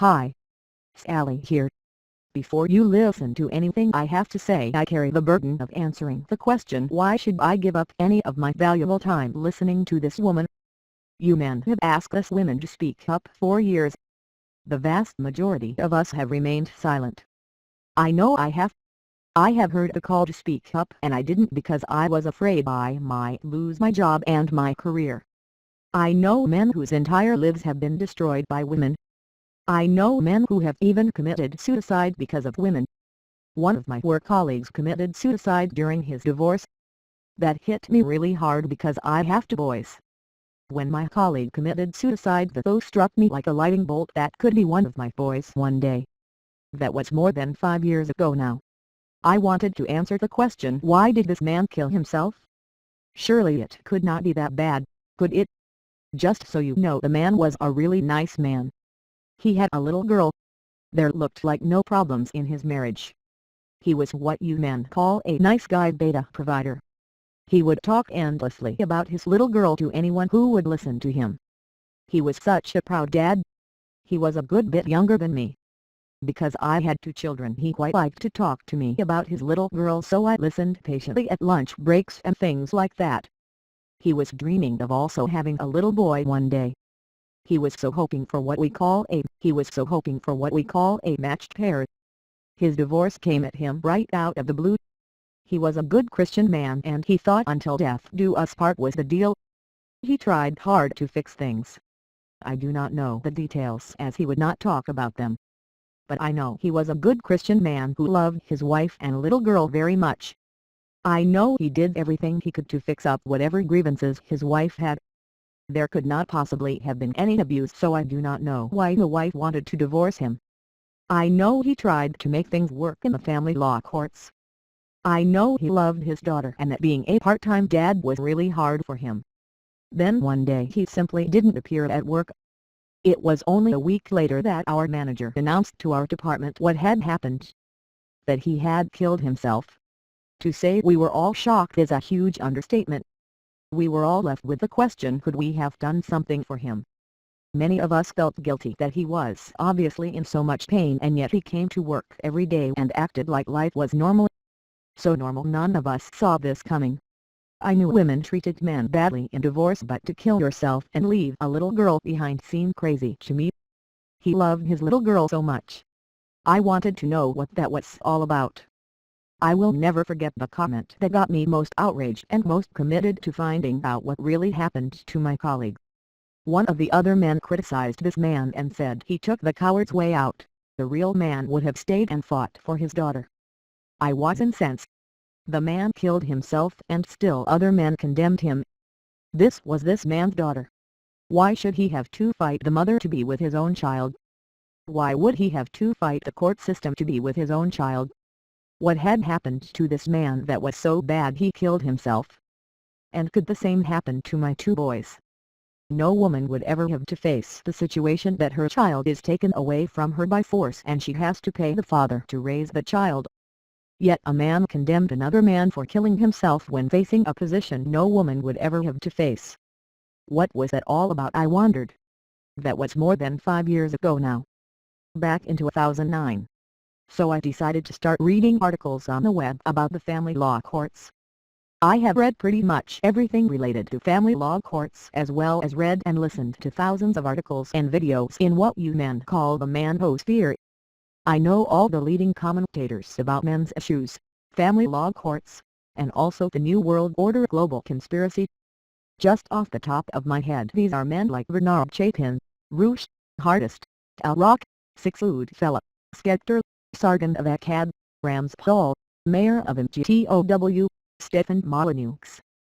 Hi. Sally here. Before you listen to anything I have to say, I carry the burden of answering the question, why should I give up any of my valuable time listening to this woman? You men have asked us women to speak up for years. The vast majority of us have remained silent. I know I have. I have heard the call to speak up, and I didn't because I was afraid I might lose my job and my career. I know men whose entire lives have been destroyed by women. I know men who have even committed suicide because of women. One of my work colleagues committed suicide during his divorce. That hit me really hard because I have two boys. When my colleague committed suicide, the thought struck me like a lightning bolt that could be one of my boys one day. That was more than 5 years ago now. I wanted to answer the question, why did this man kill himself? Surely it could not be that bad, could it? Just so you know, the man was a really nice man. He had a little girl. There looked like no problems in his marriage. He was what you men call a nice guy beta provider. He would talk endlessly about his little girl to anyone who would listen to him. He was such a proud dad. He was a good bit younger than me. Because I had two children, he quite liked to talk to me about his little girl, so I listened patiently at lunch breaks and things like that. He was dreaming of also having a little boy one day. He was so hoping for what we call a matched pair. His divorce came at him right out of the blue. He was a good Christian man and he thought until death do us part was the deal. He tried hard to fix things. I do not know the details as he would not talk about them. But I know he was a good Christian man who loved his wife and little girl very much. I know he did everything he could to fix up whatever grievances his wife had. There could not possibly have been any abuse, so I do not know why the wife wanted to divorce him. I know he tried to make things work in the family law courts. I know he loved his daughter and that being a part-time dad was really hard for him. Then one day he simply didn't appear at work. It was only a week later that our manager announced to our department what had happened. That he had killed himself. To say we were all shocked is a huge understatement. We were all left with the question, could we have done something for him? Many of us felt guilty that he was obviously in so much pain and yet he came to work every day and acted like life was normal. So normal none of us saw this coming. I knew women treated men badly in divorce, but to kill yourself and leave a little girl behind seemed crazy to me. He loved his little girl so much. I wanted to know what that was all about. I will never forget the comment that got me most outraged and most committed to finding out what really happened to my colleague. One of the other men criticized this man and said he took the coward's way out. The real man would have stayed and fought for his daughter. I was incensed. The man killed himself and still other men condemned him. This was this man's daughter. Why should he have to fight the mother to be with his own child? Why would he have to fight the court system to be with his own child? What had happened to this man that was so bad he killed himself? And could the same happen to my two boys? No woman would ever have to face the situation that her child is taken away from her by force and she has to pay the father to raise the child. Yet a man condemned another man for killing himself when facing a position no woman would ever have to face. What was that all about, I wondered. That was more than 5 years ago now. Back in 2009. So I decided to start reading articles on the web about the family law courts. I have read pretty much everything related to family law courts, as well as read and listened to thousands of articles and videos in what you men call the manosphere. I know all the leading commentators about men's issues, family law courts, and also the New World Order global conspiracy. Just off the top of my head, these are men like Bernard Chapin, Rush, Hardest, Al Rock, Sixfood Fella, Skeptor, Sargon of Akkad, Rams Paul, Mayor of MGTOW, Stefan Molyneux,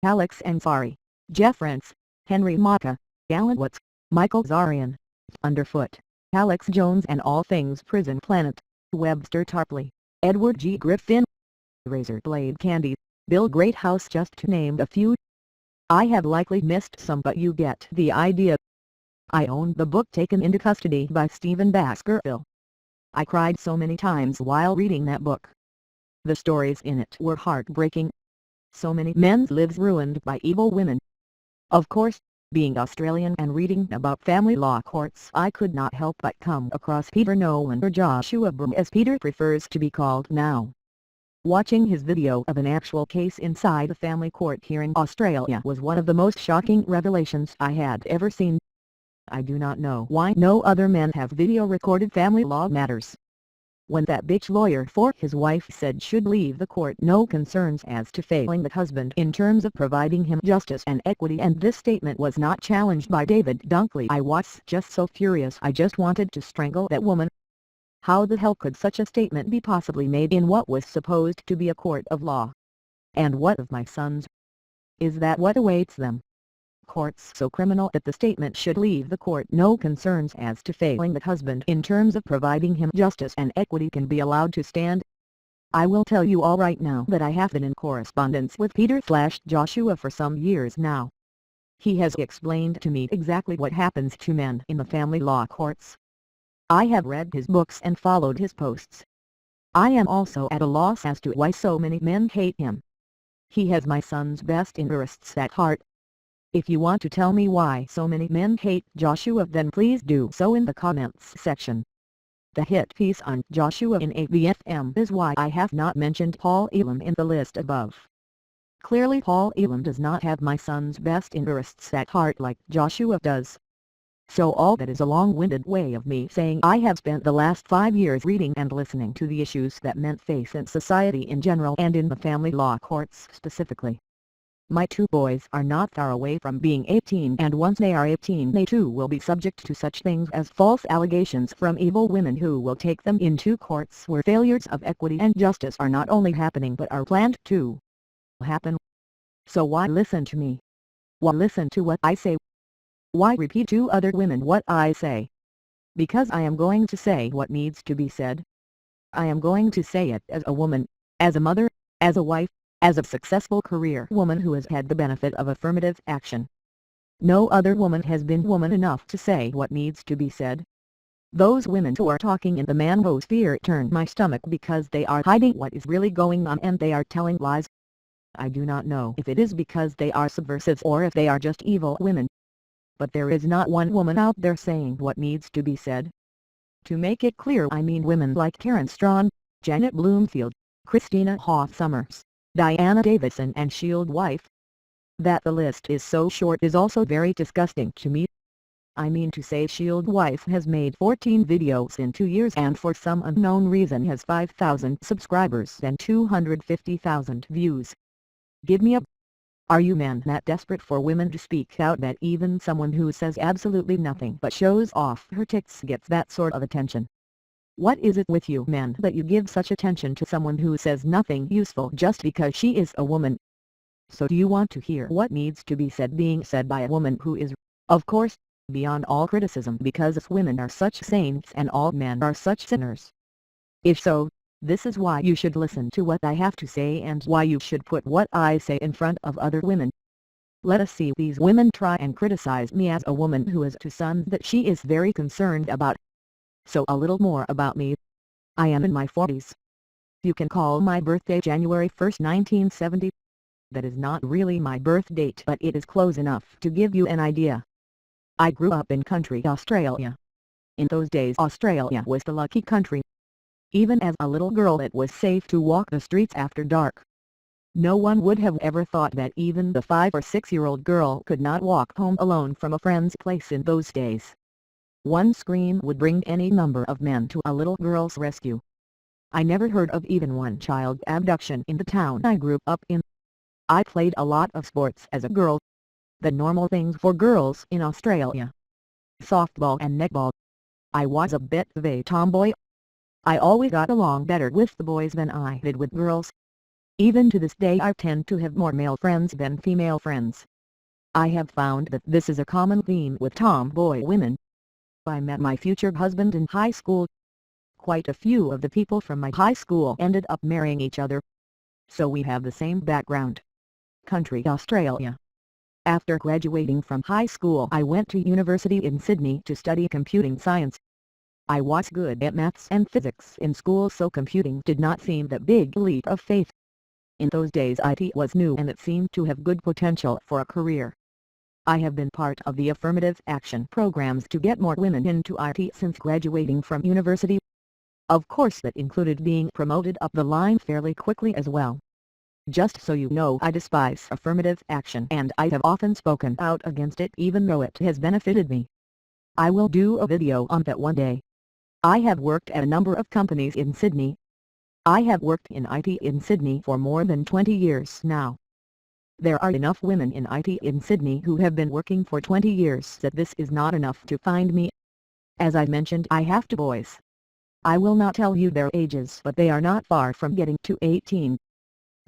Alex Ansari, Jeff Rense, Henry Maka, Alan Watts, Michael Zarian, Underfoot, Alex Jones and All Things Prison Planet, Webster Tarpley, Edward G. Griffin, Razor Blade Candy, Bill Greathouse, just to name a few. I have likely missed some, but you get the idea. I own the book Taken into Custody by Stephen Baskerville. I cried so many times while reading that book. The stories in it were heartbreaking. So many men's lives ruined by evil women. Of course, Being Australian and reading about family law courts, I could not help but come across Peter Nolan, or Joshua Broome as Peter prefers to be called now. Watching his video of an actual case inside a family court here in Australia was one of the most shocking revelations I had ever seen. I do not know why no other men have video recorded family law matters. When that bitch lawyer for his wife said should leave the court no concerns as to failing the husband in terms of providing him justice and equity, and this statement was not challenged by David Dunkley, I was just so furious I just wanted to strangle that woman. How the hell could such a statement be possibly made in what was supposed to be a court of law? And what of my sons? Is that what awaits them? Courts so criminal that the statement should leave the court no concerns as to failing the husband in terms of providing him justice and equity can be allowed to stand? I will tell you all right now that I have been in correspondence with Peter/Joshua for some years now. He has explained to me exactly what happens to men in the family law courts. I have read his books and followed his posts. I am also at a loss as to why so many men hate him. He has my son's best interests at heart. If you want to tell me why so many men hate Joshua, then please do so in the comments section. The hit piece on Joshua in AVFM is why I have not mentioned Paul Elam in the list above. Clearly Paul Elam does not have my son's best interests at heart like Joshua does. So all that is a long-winded way of me saying I have spent the last 5 years reading and listening to the issues that men face in society in general and in the family law courts specifically. My 2 boys are not far away from being 18, and once they are 18 they too will be subject to such things as false allegations from evil women who will take them into courts where failures of equity and justice are not only happening but are planned to happen. So why listen to me? Why listen to what I say? Why repeat to other women what I say? Because I am going to say what needs to be said. I am going to say it as a woman, as a mother, as a wife, as a successful career woman who has had the benefit of affirmative action. No other woman has been woman enough to say what needs to be said. Those women who are talking in the manosphere turn my stomach because they are hiding what is really going on and they are telling lies. I do not know if it is because they are subversives or if they are just evil women. But there is not one woman out there saying what needs to be said. To make it clear, I mean women like Karen Strawn, Janet Bloomfield, Christina Hoff Sommers, Diana Davison and Shield wife. That the list is so short is also very disgusting to me. I mean to say Shield wife has made 14 videos in 2 years and for some unknown reason has 5,000 subscribers and 250,000 views. Give me a... Are you men that desperate for women to speak out that even someone who says absolutely nothing but shows off her tits gets that sort of attention? What is it with you men that you give such attention to someone who says nothing useful just because she is a woman? So do you want to hear what needs to be said being said by a woman who is, of course, beyond all criticism because women are such saints and all men are such sinners? If so, this is why you should listen to what I have to say and why you should put what I say in front of other women. Let us see these women try and criticize me as a woman who has 2 sons that she is very concerned about. So a little more about me. I am in my 40s. You can call my birthday January 1, 1970. That is not really my birth date, but it is close enough to give you an idea. I grew up in country Australia. In those days Australia was the lucky country. Even as a little girl it was safe to walk the streets after dark. No one would have ever thought that even the 5 or 6-year-old girl could not walk home alone from a friend's place in those days. One scream would bring any number of men to a little girl's rescue. I never heard of even one child abduction in the town I grew up in. I played a lot of sports as a girl. The normal things for girls in Australia. Softball and netball. I was a bit of a tomboy. I always got along better with the boys than I did with girls. Even to this day I tend to have more male friends than female friends. I have found that this is a common theme with tomboy women. I met my future husband in high school. Quite a few of the people from my high school ended up marrying each other. So we have the same background. Country Australia. After graduating from high school I went to university in Sydney to study computing science. I was good at maths and physics in school, so computing did not seem that big leap of faith. In those days IT was new and it seemed to have good potential for a career. I have been part of the affirmative action programs to get more women into IT since graduating from university. Of course that included being promoted up the line fairly quickly as well. Just so you know, I despise affirmative action and I have often spoken out against it even though it has benefited me. I will do a video on that one day. I have worked at a number of companies in Sydney. I have worked in IT in Sydney for more than 20 years now. There are enough women in IT in Sydney who have been working for 20 years that this is not enough to find me. As I mentioned, I have two boys. I will not tell you their ages, but they are not far from getting to 18.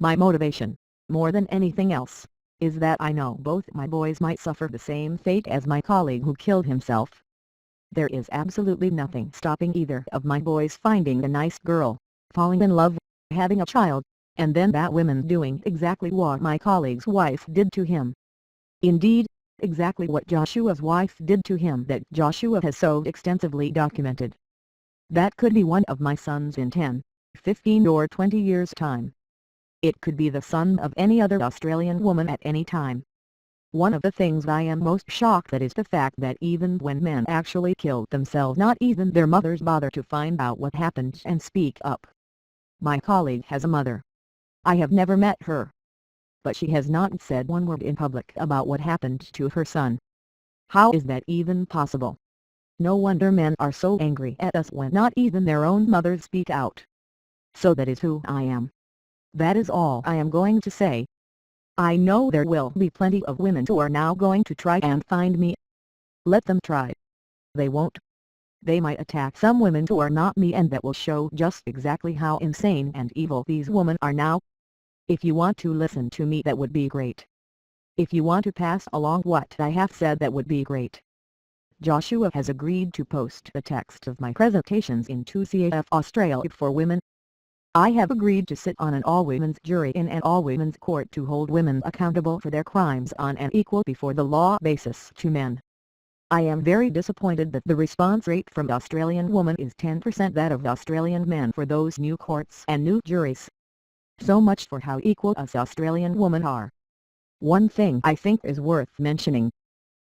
My motivation, more than anything else, is that I know both my boys might suffer the same fate as my colleague who killed himself. There is absolutely nothing stopping either of my boys finding a nice girl, falling in love, having a child, and then that woman doing exactly what my colleague's wife did to him. Indeed, exactly what Joshua's wife did to him that Joshua has so extensively documented. That could be one of my sons in 10, 15 or 20 years' time. It could be the son of any other Australian woman at any time. One of the things I am most shocked at is the fact that even when men actually kill themselves, not even their mothers bother to find out what happened and speak up. My colleague has a mother. I have never met her. But she has not said one word in public about what happened to her son. How is that even possible? No wonder men are so angry at us when not even their own mothers speak out. So that is who I am. That is all I am going to say. I know there will be plenty of women who are now going to try and find me. Let them try. They won't. They might attack some women who are not me, and that will show just exactly how insane and evil these women are now. If you want to listen to me, that would be great. If you want to pass along what I have said, that would be great. Joshua has agreed to post the text of my presentations into CAF Australia for women. I have agreed to sit on an all-women's jury in an all-women's court to hold women accountable for their crimes on an equal before the law basis to men. I am very disappointed that the response rate from Australian women is 10% that of Australian men for those new courts and new juries. So much for how equal us Australian women are. One thing I think is worth mentioning.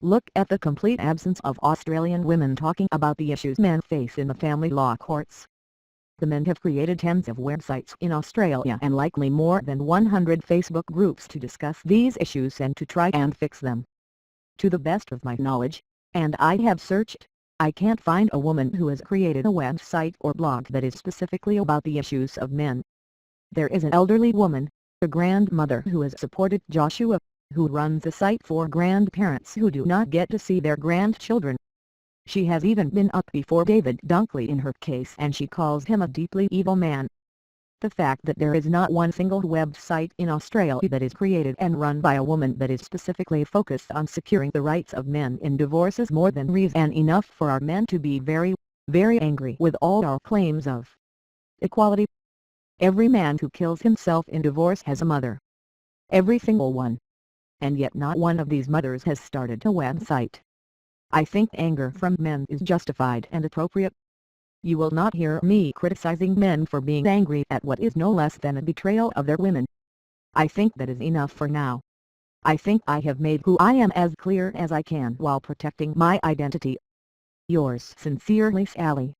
Look at the complete absence of Australian women talking about the issues men face in the family law courts. The men have created tens of websites in Australia and likely more than 100 Facebook groups to discuss these issues and to try and fix them. To the best of my knowledge, and I have searched, I can't find a woman who has created a website or blog that is specifically about the issues of men. There is an elderly woman, a grandmother who has supported Joshua, who runs a site for grandparents who do not get to see their grandchildren. She has even been up before David Dunkley in her case, and she calls him a deeply evil man. The fact that there is not one single website in Australia that is created and run by a woman that is specifically focused on securing the rights of men in divorce is more than reason enough for our men to be very, very angry with all our claims of equality. Every man who kills himself in divorce has a mother. Every single one. And yet not one of these mothers has started a website. I think anger from men is justified and appropriate. You will not hear me criticizing men for being angry at what is no less than a betrayal of their women. I think that is enough for now. I think I have made who I am as clear as I can while protecting my identity. Yours sincerely, Sally.